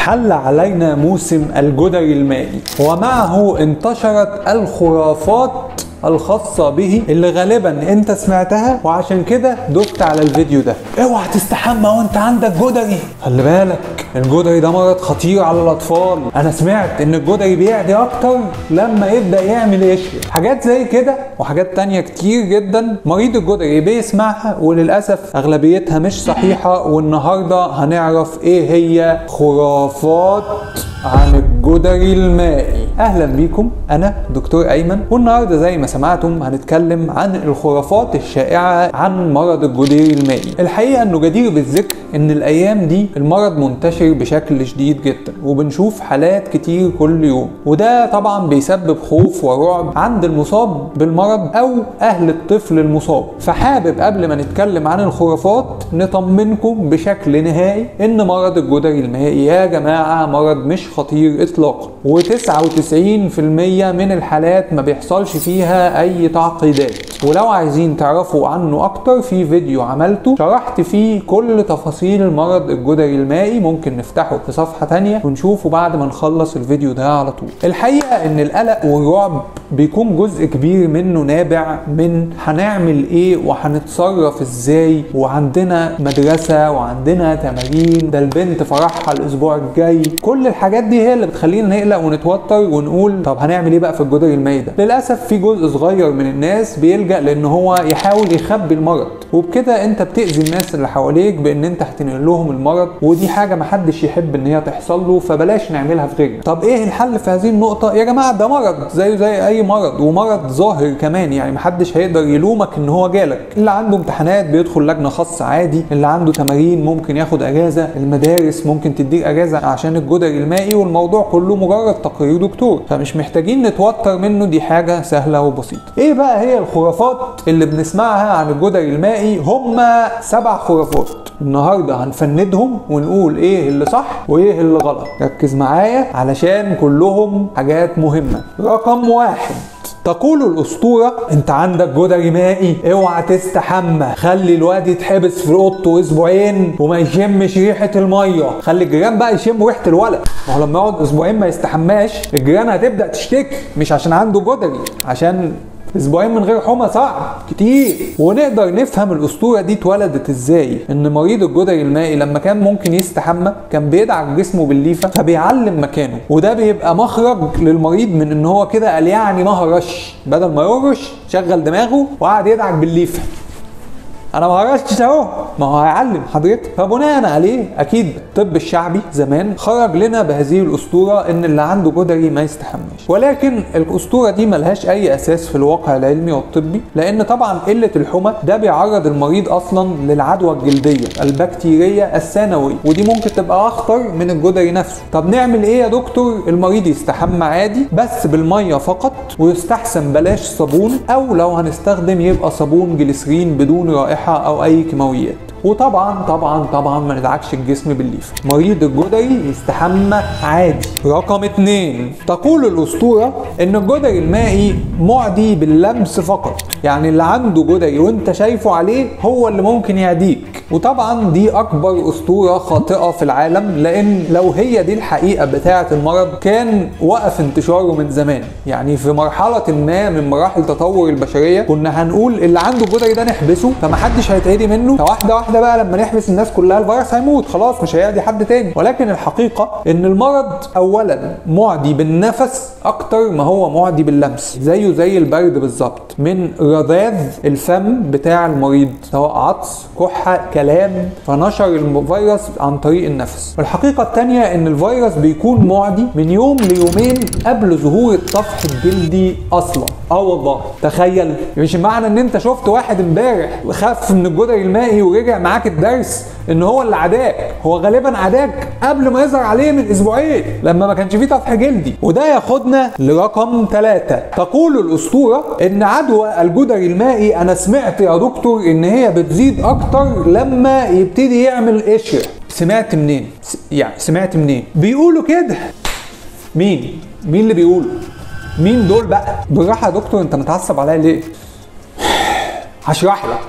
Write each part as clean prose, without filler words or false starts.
حل علينا موسم الجدري المائي، ومعه انتشرت الخرافات الخاصة به اللي غالبا انت سمعتها، وعشان كده دقت على الفيديو ده. اوعى تستحمى وانت عندك جدري، خلي بالك الجدري ده مرض خطير على الاطفال. انا سمعت ان الجدري بيعدي اكتر لما يبدأ يعمل قشر، حاجات زي كده وحاجات تانية كتير جدا مريض الجدري بيسمعها، وللأسف اغلبيتها مش صحيحة. والنهاردة هنعرف ايه هي خرافات عن الجدري المائي. اهلا بيكم، انا دكتور ايمن، والنهارده زي ما سمعتم هنتكلم عن الخرافات الشائعه عن مرض الجدري المائي. الحقيقه انه جدير بالذكر ان الايام دي المرض منتشر بشكل شديد جدا، وبنشوف حالات كتير كل يوم، وده طبعا بيسبب خوف ورعب عند المصاب بالمرض او اهل الطفل المصاب. فحابب قبل ما نتكلم عن الخرافات نطمنكم بشكل نهائي ان مرض الجدري المائي يا جماعه مرض مش خطير اطلاقا، و99% من الحالات ما بيحصلش فيها اي تعقيدات. ولو عايزين تعرفوا عنه اكتر في فيديو عملته شرحت فيه كل تفاصيل المرض الجدري المائي، ممكن نفتحه في صفحة تانية ونشوفه بعد ما نخلص الفيديو ده على طول. الحقيقة ان القلق والرعب بيكون جزء كبير منه نابع من هنعمل ايه وهنتصرف ازاي، وعندنا مدرسة وعندنا تمارين، ده البنت فرحها الاسبوع الجاي. كل الحاجات دي هي اللي بتخلينا نقلق ونتوتر ونقول طب هنعمل ايه بقى في الجدري المائي ده. للاسف في جزء صغير من الناس بيلجأ لان هو يحاول يخبي المرض، وبكده انت بتأذي الناس اللي حواليك بان انت هتنقل لهم المرض، ودي حاجه محدش يحب ان هي تحصل له، فبلاش نعملها في غيرنا. طب ايه الحل في هذه النقطه؟ يا جماعه ده مرض زيه زي اي مرض، ومرض ظاهر كمان، يعني محدش هيقدر يلومك ان هو جالك. اللي عنده امتحانات بيدخل لجنه خاصه عادي، اللي عنده تمارين ممكن ياخد اجازه، المدارس ممكن تديك اجازه عشان الجدري المائي، والموضوع كله مجرد تقرير دكتور، فمش محتاجين نتوتر منه، دي حاجه سهله وبسيطه. ايه بقى هي الخرافات اللي بنسمعها عن الجدري المائي؟ هما 7 خرافات النهارده هنفندهم ونقول ايه اللي صح وايه اللي غلط. ركز معايا علشان كلهم حاجات مهمه. رقم 1، تقول الأسطورة انت عندك جدري مائي اوعى تستحمى، خلي الواد يتحبس في اوضته اسبوعين وما يشمش ريحة المية، خلي الجيران بقى يشموا ريحة الولد. ما هو لما يقعد اسبوعين ما يستحماش الجيران هتبدأ تشتكي، مش عشان عنده جدري، عشان اسبوعين من غير حمى صعب كتير. ونقدر نفهم الاسطوره دي اتولدت ازاي. ان مريض الجدري المائي لما كان ممكن يستحمى كان بيدعك جسمه بالليفه فبيعلم مكانه، وده بيبقى مخرج للمريض من ان هو كده قال يعني ما هرش، بدل ما يرش شغل دماغه وقعد يدعك بالليفه. انا ما هرشتش اهو، ما هو هيعلم حضرتك. فبناء عليه اكيد الطب الشعبي زمان خرج لنا بهذه الاسطوره ان اللي عنده جدري ما يستحماش. ولكن الاسطوره دي ملهاش اي اساس في الواقع العلمي والطبي، لان طبعا قله الحمى ده بيعرض المريض اصلا للعدوى الجلديه البكتيريه الثانويه، ودي ممكن تبقى اخطر من الجدري نفسه. طب نعمل ايه يا دكتور؟ المريض يستحمى عادي بس بالميه فقط، ويستحسن بلاش صابون، او لو هنستخدم يبقى صابون جليسرين بدون رائحه او اي كيماويات. وطبعا طبعا طبعا ما ندعكش الجسم بالليفه. مريض الجدري يستحمى عادي. رقم 2، تقول الاسطوره ان الجدري المائي معدي باللمس فقط، يعني اللي عنده جدري وانت شايفه عليه هو اللي ممكن يعديك. وطبعا دي اكبر اسطوره خاطئه في العالم، لان لو هي دي الحقيقه بتاعه المرض كان وقف انتشاره من زمان. يعني في مرحله ما من مراحل تطور البشريه كنا هنقول اللي عنده جدري ده نحبسه فمحدش هيتعدي منه، فواحده واحده بقى لما نحبس الناس كلها الفيروس هيموت خلاص مش هيعدي حد تاني. ولكن الحقيقه ان المرض اولا معدي بالنفس اكتر ما هو معدي باللمس، زيه زي البرد بالظبط، من رذاذ الفم بتاع المريض سواء عطس كحه كلام، فنشر الفيروس عن طريق النفس. والحقيقه الثانيه ان الفيروس بيكون معدي من يوم ليومين قبل ظهور الطفح الجلدي اصلا. والله تخيل، مش معنى ان انت شفت واحد امبارح خف من الجدري المائي ورجع معاك الدرس ان هو اللي عداك، هو غالبا عداك قبل ما يظهر عليه من اسبوعين لما ما كانش فيه طفح جلدي. وده ياخدنا لرقم 3، تقول الاسطوره ان عدوى الجدري المائي انا سمعت يا دكتور ان هي بتزيد اكتر لما يبتدي يعمل قشره. سمعت منين؟ يعني سمعت منين؟ بيقولوا كده. مين اللي بيقولوا؟ مين دول بقى؟ بالراحه يا دكتور انت متعصب عليا ليه؟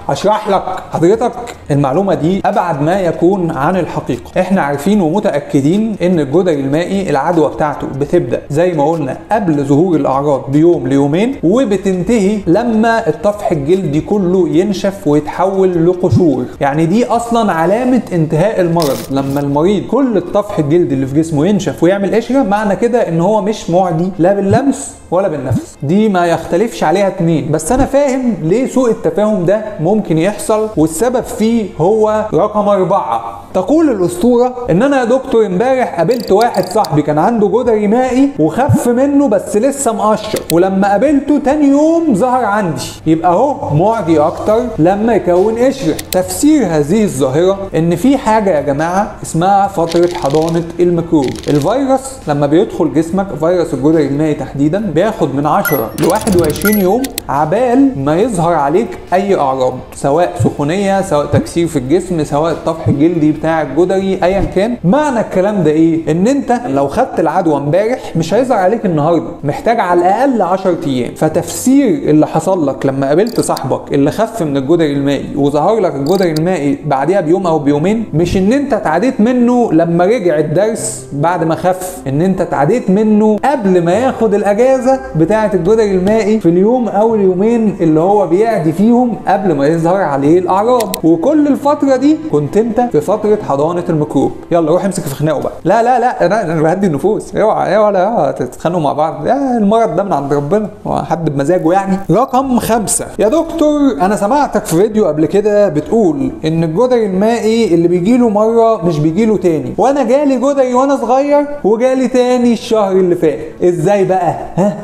هشرح لك حضرتك المعلومه دي ابعد ما يكون عن الحقيقه. احنا عارفين ومتاكدين ان الجدري المائي العدوى بتاعته بتبدا زي ما قلنا قبل ظهور الاعراض بيوم ليومين، وبتنتهي لما الطفح الجلدي كله ينشف ويتحول لقشور. يعني دي اصلا علامه انتهاء المرض. لما المريض كل الطفح الجلدي اللي في جسمه ينشف ويعمل قشره، معنى كده ان هو مش معدي لا باللمس ولا بالنفس. دي ما يختلفش عليها اتنين. بس انا فاهم ليه سوء التفاهم ده ممكن يحصل، والسبب فيه هو رقم 4. تقول الاسطوره ان انا يا دكتور امبارح قابلت واحد صاحبي كان عنده جدري مائي وخف منه بس لسه مقشر، ولما قابلته تاني يوم ظهر عندي. يبقى اهو معدي اكتر لما يكون قشره. تفسير هذه الظاهره ان في حاجه يا جماعه اسمها فتره حضانه الميكروب. الفيروس لما بيدخل جسمك، فيروس الجدري المائي تحديدا، بياخد من 10 ل 21 يوم عبال ما يظهر عليك اي اعراض، سواء سخونيه، سواء تكسير في الجسم، سواء الطفح الجلدي بتاع الجدري، ايا كان. معنى الكلام ده ايه؟ ان انت لو خدت العدوى امبارح مش هيظهر عليك النهارده، محتاج على الاقل 10 ايام. فتفسير اللي حصل لك لما قابلت صاحبك اللي خف من الجدري المائي وظهر لك الجدري المائي بعديها بيوم او بيومين، مش ان انت اتعديت منه لما رجع الدرس بعد ما خف، ان انت اتعديت منه قبل ما ياخد الاجازه بتاعه الجدري المائي في اليوم او اليومين اللي هو بيعدي فيهم قبل ما يظهر عليه الاعراض. وكل الفتره دي كنت انت في فتره حضانه الميكروب. يلا روح امسك في خناقه بقى. لا لا لا، انا بهدي النفوس. اوعى ولا تتخانقوا مع بعض. المرض ده من عند ربنا، هو حد بمزاجه يعني. رقم 5. يا دكتور انا سمعتك في فيديو قبل كده بتقول ان الجدري المائي اللي بيجيله مره مش بيجيله تاني، وانا جالي جدري وانا صغير وجالي تاني الشهر اللي فات، ازاي بقى؟ ها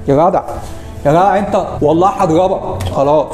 يا جدع يا جماعه انت والله هضربك. خلاص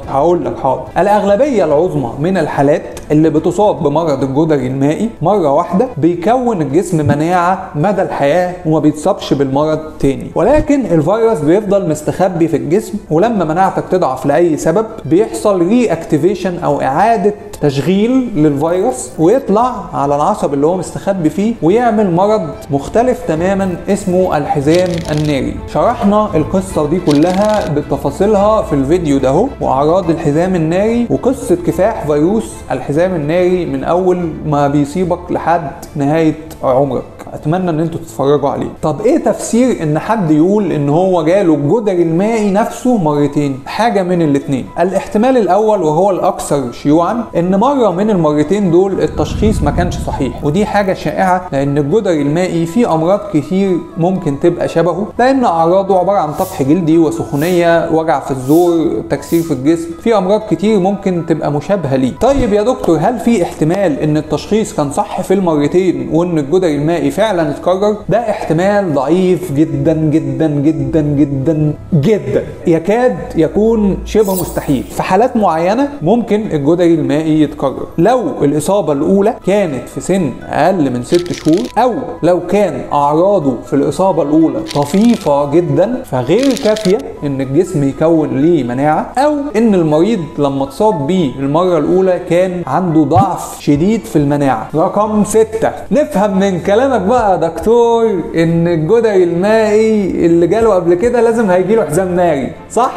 هقول لك حاضر. الاغلبيه العظمى من الحالات اللي بتصاب بمرض الجدري المائي مره واحده بيكون الجسم مناعه مدى الحياه وما بيتصابش بالمرض تاني، ولكن الفيروس بيفضل مستخبي في الجسم، ولما مناعتك تضعف لاي سبب بيحصل ري اكتيفيشن او اعاده تشغيل للفيروس، ويطلع على العصب اللي هو مستخبي فيه ويعمل مرض مختلف تماما اسمه الحزام الناري. شرحنا القصه دي كلها بتفاصيلها في الفيديو ده اهو، واعراض الحزام الناري وقصه كفاح فيروس الحزام الناري من اول ما بيصيبك لحد نهايه عمرك. اتمنى ان انتوا تتفرجوا عليه. طب ايه تفسير ان حد يقول ان هو جاله الجدري المائي نفسه مرتين؟ حاجه من الاثنين. الاحتمال الاول وهو الاكثر شيوعا ان مره من المرتين دول التشخيص ما كانش صحيح، ودي حاجه شائعه لان الجدري المائي فيه امراض كتير ممكن تبقى شبهه، لان اعراضه عباره عن طفح جلدي وسخونيه، وجع في الزور، تكسير في الجسم، في امراض كتير ممكن تبقى مشابهه ليه. طيب يا دكتور هل في احتمال ان التشخيص كان صح في المرتين وان الجدري المائي فعلا اتكرر؟ ده احتمال ضعيف جدا جدا جدا جدا جدا، يكاد يكون شبه مستحيل. في حالات معينه ممكن الجدري المائي يتكرر لو الاصابه الاولى كانت في سن اقل من 6 شهور، او لو كان اعراضه في الاصابه الاولى طفيفه جدا فغير كافيه ان الجسم يكون ليه مناعه، او ان المريض لما اتصاب بيه المره الاولى كان عنده ضعف شديد في المناعه. رقم 6. نفهم من كلامك بقى يا دكتور ان الجدري المائي اللي جاله قبل كده لازم هيجيله حزام ناري، صح؟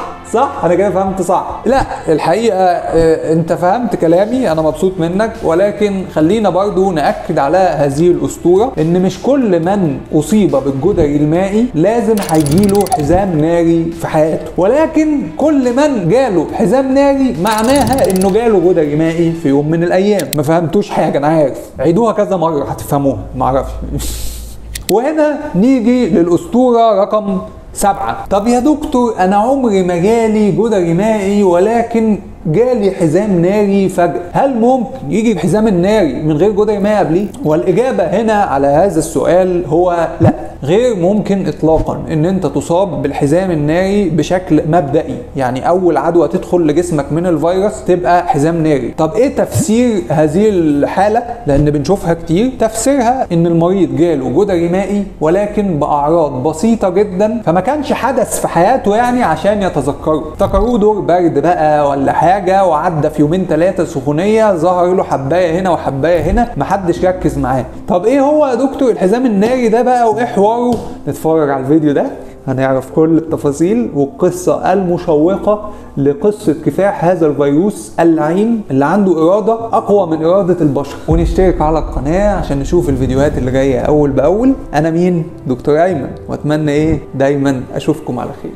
انا كده فهمت صح؟ لا الحقيقه انت فهمت كلامي، انا مبسوط منك، ولكن خلينا برضو ناكد على هذه الاسطوره ان مش كل من اصيب بالجدري المائي لازم هيجيله حزام ناري في حياته، ولكن كل من جاله حزام ناري معناها انه جاله جدري مائي في يوم من الايام. ما فهمتوش حاجه انا عارف، عيدوها كذا مره هتفهموها، معرفش. وهنا نيجي للاسطوره رقم 7. طب يا دكتور انا عمري ما جالي جدري مائي ولكن جالي حزام ناري فجأة، هل ممكن يجي الحزام الناري من غير جدري مائي قبليه؟ والإجابة هنا على هذا السؤال هو لا، غير ممكن إطلاقا إن أنت تصاب بالحزام الناري بشكل مبدئي، يعني أول عدوى تدخل لجسمك من الفيروس تبقى حزام ناري. طب إيه تفسير هذه الحالة؟ لأن بنشوفها كتير. تفسيرها إن المريض جاله جدري مائي ولكن بأعراض بسيطة جدا، فما كانش حدث في حياته يعني عشان يتذكره، افتكروه دور برد بقى ولا حاجة، وعدى في يومين 3 سخونيه، ظهر له حبايه هنا وحبايه هنا، محدش ركز معاه. طب ايه هو يا دكتور الحزام الناري ده بقى وايه حواره؟ نتفرج على الفيديو ده هنعرف كل التفاصيل والقصة المشوقة لقصة كفاح هذا الفيروس اللعين اللي عنده إرادة أقوى من إرادة البشر. ونشترك على القناة عشان نشوف الفيديوهات اللي جاية أول بأول. أنا مين؟ دكتور أيمن، وأتمنى دايما أشوفكم على خير.